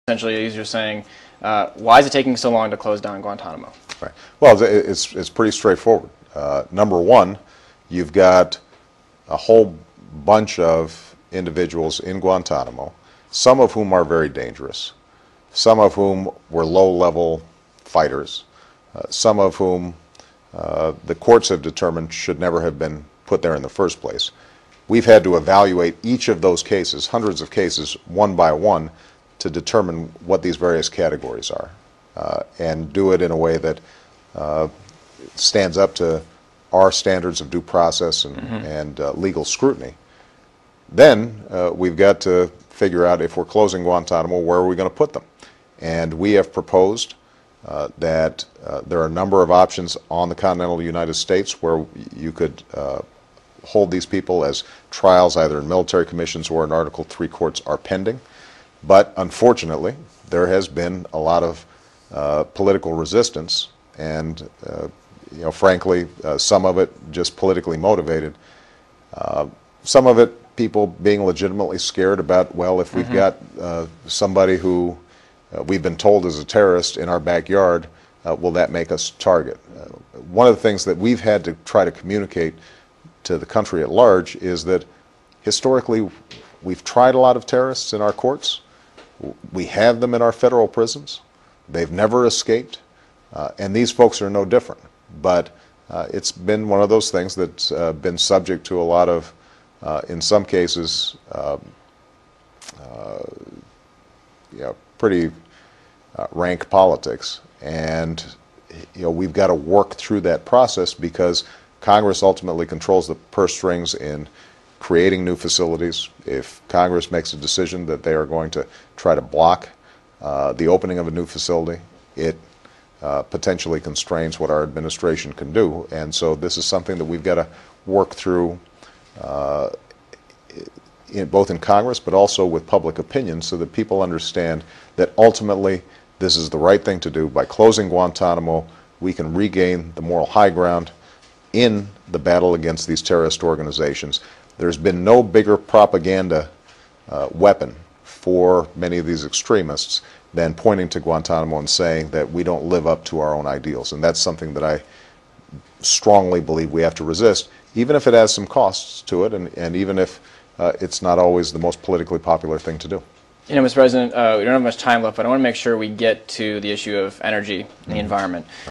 Essentially, you're saying, why is it taking so long to close down Guantanamo? Right. Well, it's pretty straightforward. Number one, you've got a whole bunch of individuals in Guantanamo, some of whom are very dangerous, some of whom were low-level fighters, some of whom the courts have determined should never have been put there in the first place. We've had to evaluate each of those cases, hundreds of cases, one by one, to determine what these various categories are, and do it in a way that stands up to our standards of due process and legal scrutiny. Then we've got to figure out, if we're closing Guantanamo, where are we going to put them? And we have proposed that there are a number of options on the continental United States where you could hold these people as trials either in military commissions or in Article III courts are pending. But unfortunately, there has been a lot of political resistance, and frankly, some of it just politically motivated. Some of it people being legitimately scared about, well, if we've got somebody who we've been told is a terrorist in our backyard, will that make us target? One of the things that we've had to try to communicate to the country at large is that historically we've tried a lot of terrorists in our courts. We have them in our federal prisons. They've never escaped, and these folks are no different. But it's been one of those things that's been subject to a lot of, in some cases, pretty rank politics. And we've got to work through that process because Congress ultimately controls the purse strings in creating new facilities. If Congress makes a decision that they are going to try to block the opening of a new facility, it potentially constrains what our administration can do. And so this is something that we've got to work through both in Congress but also with public opinion so that people understand that ultimately this is the right thing to do. By closing Guantanamo, we can regain the moral high ground in the battle against these terrorist organizations. There's been no bigger propaganda weapon for many of these extremists than pointing to Guantanamo and saying that we don't live up to our own ideals. And that's something that I strongly believe we have to resist, even if it has some costs to it, and even if it's not always the most politically popular thing to do. Mr. President, we don't have much time left, but I want to make sure we get to the issue of energy and the environment.